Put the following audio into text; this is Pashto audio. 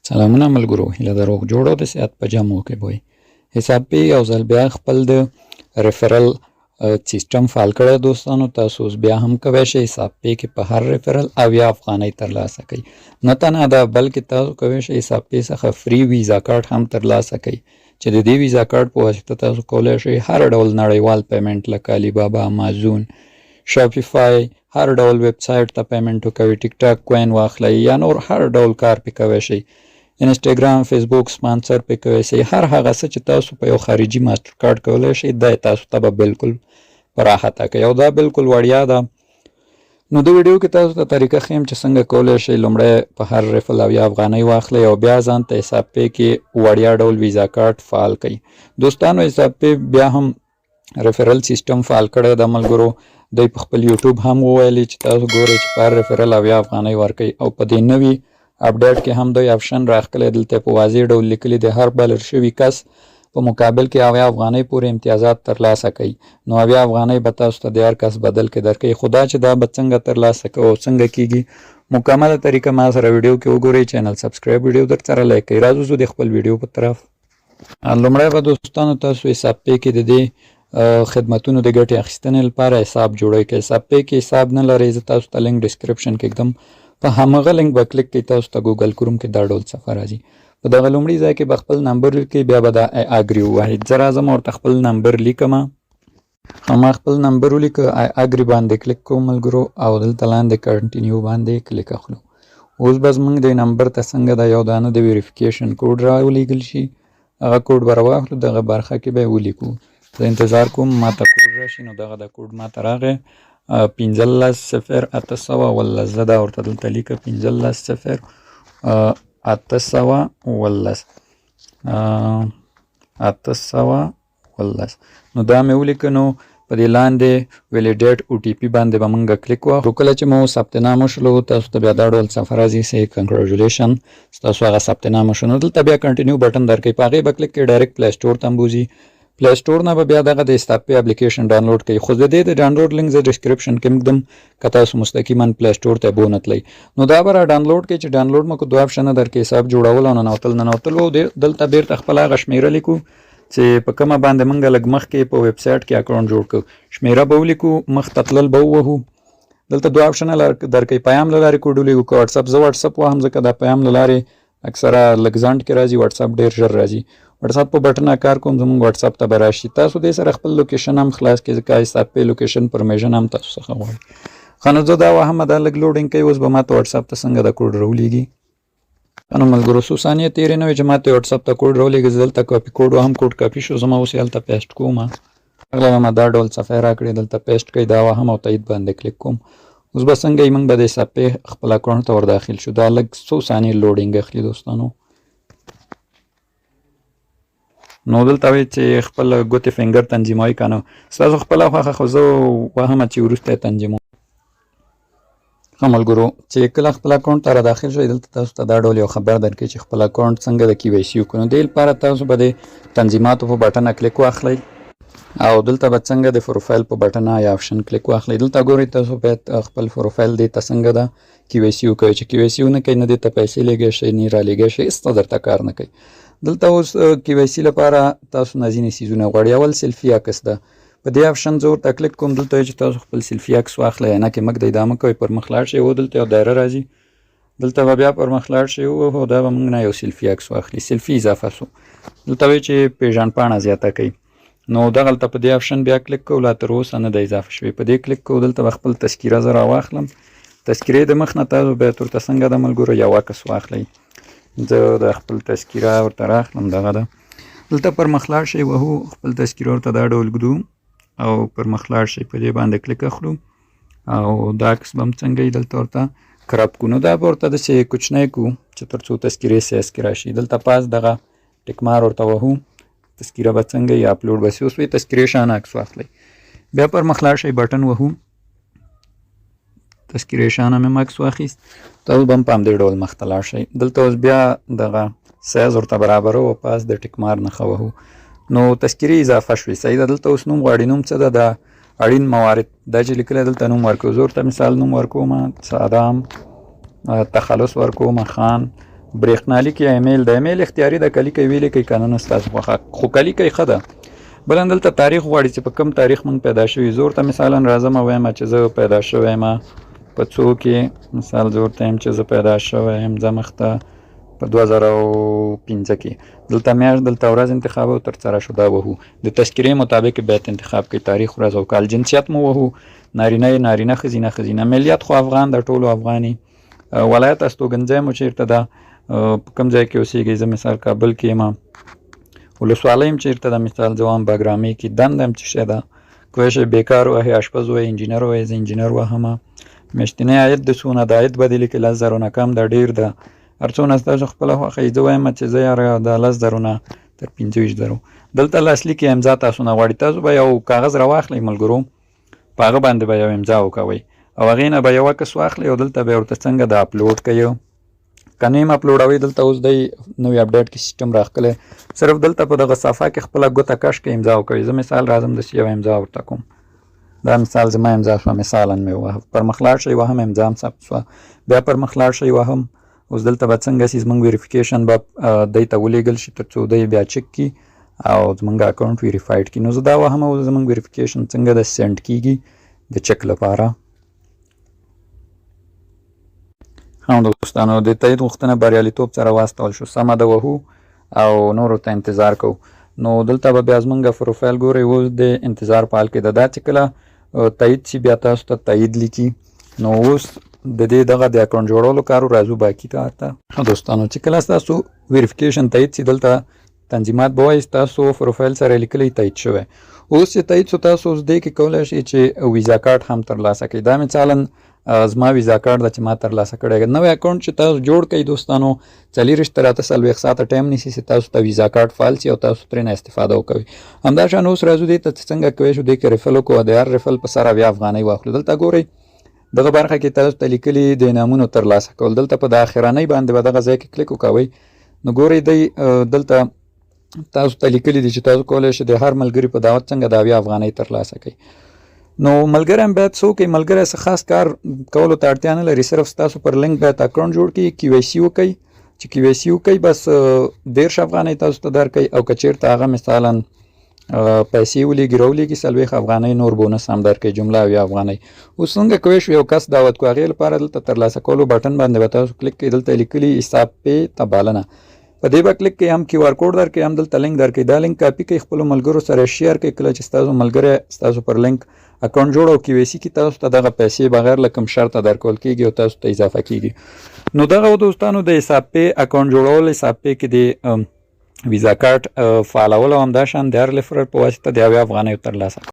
سلامونه ملګرو، هیله د روغ جوړو د صحت په جامو کې بوی حساب پې یو ځل بیا خپل د ریفرل سیستم فعال کړی دوستانو. تاسو اوس بیا هم کوی شئ حساب پې کې په هر ریفرل 80 افغانۍ ترلاسه کوئ. نه تنها دا بلکې تاسو کوی شئ حساب پې څخه فری ویزا کارت هم ترلاسه کوئ چې د دې ویزا کارت په واسطه تاسو کولی شئ هر ډول نړیوال پیمنټ لکه علی بابا، امازون، شاپیفای، هر ډول ویب سایټ ته پیمنټ وکوئ، ټیک ټاک کوین واخلئ یا نور هر ډول کار پې کوی شئ. انسټاګرام، فیسبوک سپانسر پې کوی شئ. هر هغه څه چې تاسو په یو خارجي ماسټر کارت کولی شئ دا تاسو ته به بالکل په راحته کوي او دا بالکل وړیا ده. نو د ویډیو کې تاسو ته طریقه ښیم چې څنګه کولی شئ لومړی په هر ریفل 80 افغانۍ واخلئ او بیا ځان ته حساب پې کې وړیا ډول ویزا کارت فعال کړئ. دوستانو حساب پې بیا هم ریفرل سیستم فعال کړی د ملګرو. دوی په خپل یوټیوب هم وویلي چې تاسو ګورئ چې په هر ریفرل 80 افغانۍ ورکوئ او په دې نوي اپډیټ کې هم دوی آپشن راښکلی دلته په واضح ډول لیکلي د هر بلر شوي کس په مقابل کې 80 افغانۍ پورې امتیازات ترلاسه کوي. نو 80 افغانۍ به تاسو ته د هر کس بدل کې درکوي. خو دا چې دا به څنګه ترلاسه کوو او څنګه کیږي مکمله طریقه ما سره ویډیو کې وګورئ. چینل سبسکرایب، ویډیو درسره لایک کړئ. راځو زه د خپل ویډیو په طرف. لومړی به دوستانو تاسو حساب پې کې د دې خدمتونو د ګټې اخیستنې لپاره حساب جوړوئ. که حساب پې کې حساب نه لرئ زه تاسو ته لینک ډسکرپشن کې ږدم، په همغه لینک به کلیک کړئ، تاسو ته ګوګل کروم کې دا ډول صفحه راځي. په دغه لومړي ځای کې به خپل نمبر لیکئ، بیا به دا اګري ووهئ. زه راځم ورته خپل نمبر لیکم. ما خپل نمبر ولیکه، اګري باندې کلیک کوم ملګرو او دلته لاندې کنټینیو باندې کلیک اخلو. اوس به زموږ د نمبر ته څنګه دا یو دانه د ویریفیکیشن کوډ راولیږل شي، هغه کوډ به راواخلو، دغه برخه کې به یې ولیکو. زه انتظار کوم ما ته کوډ راشي. نو دغه د کوډ ما ته راغی 150818. زه دا ورته دلته لیکه 150818. نو دا مې ولیکه. نو په دې لاندې ویلیډیټ او ټي پي باندې به مونږ کلیک واخلو. کله چې مو ثبت نام وشلو تاسو ته بیا دا ډول صفحه راځي چې کنګریچولیشن ستاسو هغه ثبت نام وشو. نو دلته بیا کنټینیو بټن درکوئ، په هغې به کلیک کړئ، ډایرکټ پلی سټور ته هم بوځي. پلی سټور نه به بیا دغه د حساب پې اپلیکیشن ډاونلوډ کوي. خو د دې د ډاونلوډ لینک زه ډسکرپشن کې ږدم که تاسو مستقیما پلی سټور ته بونه تلئ. نو دا به را ډاونلوډ کوي چې ډاونلوډ مو که دوه آپشنه درکوي، حساب جوړول او ننوتل او دلته بیرته خپل هغه شمیره لیکو چې په کومه باندې موږ لږ مخکې په ویب سایټ کې اکاونټ جوړ کړو. شمیره به ولیکو، مخ ته تلل به ووهو. دلته دوه آپشنه درکوي، پیام له لارې کوډ ولیکو که وټساپ. زه وټساپ واهم ځکه دا پیام له لارې اکثره لږ ځنډ کې راځي، وټساپ ډېر ژر راځي. وټساپ په بټن کار کوم، زموږ وټساپ ته به راشي. تاسو دې سره خپل لوکیشن هم خلاص کړئ ځکه حساب پې لوکیشن پرمیشن هم تاسو څخه غواړي. ښه نو زه دا واهمه دا لږ لوډینګ کوي. اوس به ما ته وټساپ ته څنګه دا کوډ راولیږي. نو ملګرو څو ثانیې تېرې نه وي چې ما ته وټساپ ته کوډ راولیږي. زه دلته کاپي کوډ واهم، کوډ کاپي شو، زما اوس یې هلته پیسټ کوم. اغله به ما دا ډول صفحه راکړې، دلته پیسټ کوئ، دا واهم او تایید باندې کلیک کوم. اوس به څنګه یې موږ به د حساب پې خپل اکاونټ ته ورداخل شو. دا لږ څو ثانیې لوډینګ اخلي دوستانو. نو دلته وایي چې خپل ګوتې فنګر تنظیموئ که نه ستاسو خپله خوښه، خو زه واهمه چې وروسته یې تنظیموم. ښه ملګرو چې کله خپل اکاونټ ته راداخل شئ دلته تاسو ته دا ډول یو خبر درکوي چې خپل اکاونټ څنګه د کی وای سي وکړو. نو دې لپاره تاسو به د تنظیماتو په بټنه کلیک واخلئ او دلته به څنګه د پروفایل په بټنه یا آپشن کلیک واخلئ. دلته ګورئ تاسو باید خپل پروفایل دې ته څنګه ده کی وای سي وکوئ. چې کی وای سي ونه کوئ نه دې ته پیسې لیږی شئ نه رالیږی شئ، هېڅ درته کار نه کوي. دلته اوس کی وای سي لپاره تاسو ځینې څیزونه غواړئ. اول سیلفي عکس ده، په دې آپشن زه ورته کلیک کوم. دلته چې تاسو خپل سیلفي عکس واخلئ، عینکې مه ږدئ، دا مه کوئ، پر مخ لاړ شئ. او دلته یو دایره راځي، دلته به بیا پر مخ لاړ شئ او دا به موږ نه یو سیلفي عکس واخلي. سیلفي اضافه سو، دلته وایي چې پیژندپاڼه زیاته کوي. نو دغلته په دې آپشن بیا کلیک کوو، لا تر اوسه نه ده اضافه شوې. په دې کلیک کوو، دلته به خپل تذکیره زه راواخلم. تذکیرې د مخ نه تاسو باید ورته څنګه ده ملګرو یو عکس واخلئ. زه د خپل تذکیره ورته راخلم، دغه ده. دلته پر مخ لاړ شئ، وهو خپل تذکیره ورته دا ډول ږدو او پر مخ لاړ شئ، په دې باندې کلیک اخلو او دا عکس به هم څنګه وي دلته ورته کرپ کړو. نو دا به ورته داسې کوچنی کړو چې تر څو تذکیرې سایز کې راشي. دلته پاس دغه ټیک مار ورته وهو، تذکیره به څنګه وي اپلوډ به سي. اوس وایي تذکیرې شانه عکس واخلئ، بیا پر مخ لاړ شئ، بټن وهو، تذکیرې شانه مې عکس واخیست. تاسو به هم په همدې ډول مخ ته لاړ شئ. دلته اوس بیا دغه سایز ورته برابرو او پاس د ټیک مار نښه وهو. نو تذکیرې اضافه شوې، صحیح ده. دلته اوس نوم غواړي. نوم څه ده؟ د اړین موارد دا چې لیکلی دلته نوم ورکوو. زه ورته مثال نوم ورکوم، سادام، تخلص ورکوم، خان، برېښنالیک یا ایمیل د ایمیل اختیاري د کلیک ویلې کوي که نه ستاسو خوښه خو کلیک یې ښه ده. بله دلته تاریخ غواړي چې په کوم تاریخ مونږ پیدا شوي. زه ورته مثالا راځم وایم چې زه پیدا شوی یم په څو کې، مثال زه ورته یم چې زه پیدا شوی یم زه مخته په 2015 کې. دلته میاشت دلته ورځ انتخاب او ترسره شو دا وهو. د تذکرې مطابق بیت انتخاب کوي، تاریخ ورځ او کال. جنسیت مو وهو، نارینه نارینه ښځینه ښځینه. ملیت خو افغان د ټولو افغاني. ولایت استوګنځی مو چیرته ده، په کوم ځای کې اوسېږئ. زه مثال کابل کې یم. ولسوالۍ م چیرته ده، مثال زه وایم باګرامي کې. دنده م څه شی ده، کوی شی بیکار وهئ، اشپز وهئ، انجینر وهئ، زه انجینر وهمه. میاشتنی عاید د څونه د عاید به دې لیکئ 10,000 نه کم ده ډېر ده، هر څونه ستاسو خپله خوښه وي. زه وایم چې زه یاره د 10,000 نه تر 25,000. دلته لاسلیک امضا تاسو نه غواړي. تاسو به یو کاغذ راواخلئ ملګرو، په هغه باندې به یو امضا وکوئ او هغې نه به یو عکس واخلئ او دلته به یې ورته څنګه د اپلوډ کوئ. که نه یم اپلوډوئ دلته اوس دی نوی اپډیټ کې سیسټم راښکلی، صرف دلته په دغه صفحه کې خپله ګوته کش کې امضا وکوئ. زه مثال راځم داسې یو امضا ورته کوم. دا مثال زما امضا شوه، مثالا مې ووهه. پر مخ لاړ شئ وهم امضا م ثبت شوه. بیا پر مخ لاړ شئ وهم. اوس دلته به څنګه سي زموږ ویریفیکیشن به دی ته ولیږل شي تر څو دی بیا چک کي او زموږ اکاونټ ویریفاید کي. نو زه دا وهم او زموږ ویریفیکیشن څنګه د سینډ کیږي د چک لپاره. دوستانو د تایید غوښتنه بریالیتوب سره واستول شو، سمه ده وهو او نورو ته انتظار کوو. نو دلته به بیا زموږ پروفایل ګورئ، اوس د انتظار په حال کې ده. دا چې کله تایید شي بیا تاسو ته تایید لیکي. نو اوس د دې دغه د اکاونټ جوړولو کارو راځو باقي کار ته. دوستانو چې کله ستاسو ویریفیکیشن تایید شي دلته تنظیمات به وایي ستاسو پروفایل سره لیکلی تایید شوی. اوس چې تایید شو تاسو اوس دې کې کولی شئ چې ویزا کارت هم ترلاسه کړئ. دا مثالا زما ویزا کارت ده چې ما ترلاسه کړی. نوی اکاونټ چې تاسو جوړ کړئ دوستانو 40 تر 48 ساعته ټایم نیسي چې تاسو ته ویزا کارت فعال شي او تاسو ترې نه استفاده وکوئ. همداشان اوس راځو دې ته چې څنګه کوی شو دې کې ریفل وکړو. د هر ریفل په سر 80 افغانۍ واخلو. دلته ګورئ دغه برخه کې تاسو ته لیکلي د انعامونو ترلاسه کول. دلته په د اخرنۍ باندې به دغه ځای کې کلیک وکوئ. نو ګورئ دی دلته تاسو ته لیکلي دي چې تاسو کولی شئ د هر ملګري په دعوت څنګه د 80 افغانۍ ترلاسه کړئ. نو ملګری هم باید څه وکړئ، ملګری څه خاص کار کولو ته اړتیا نه لري، صرف ستاسو پر لینک باید اکاونټ جوړ کړي، KYC وکړئ. چې KYC وکړئ بس 13 افغانۍ تاسو ته درکوي او که چېرته هغه مثالا پیسې ولیږي راولیږي 40 افغانۍ نور بونس هم درکوي، جمله 80 افغانۍ. اوس څنګه کوی شو یو کس دعوت کړو، هغې لپاره دلته ترلاسه کولو بټن باندې به تاسو کلیک کړئ. دلته لیکلي حساب پې ته بلنه، په دې به کلیک کړئ. هم QR کوډ درکوي هم دلته لینک درکوي. دا لینک کاپي کړئ خپلو ملګرو سره شیر کړئ. کله چې ستاسو ملګری ستاسو پر لینک اکاونټ جوړ او KYC کې تاسو ته دغه پیسې بغیر له کوم شرطه درکول کېږي او تاسو ته اضافه کېږي. نو دغه دوستانو د حساب پې اکاونټ جوړول، حساب پې کې د ویزا کارت فعالول او همداشان د هر لیفرر په واسطه د 80 افغانیو ترلاسه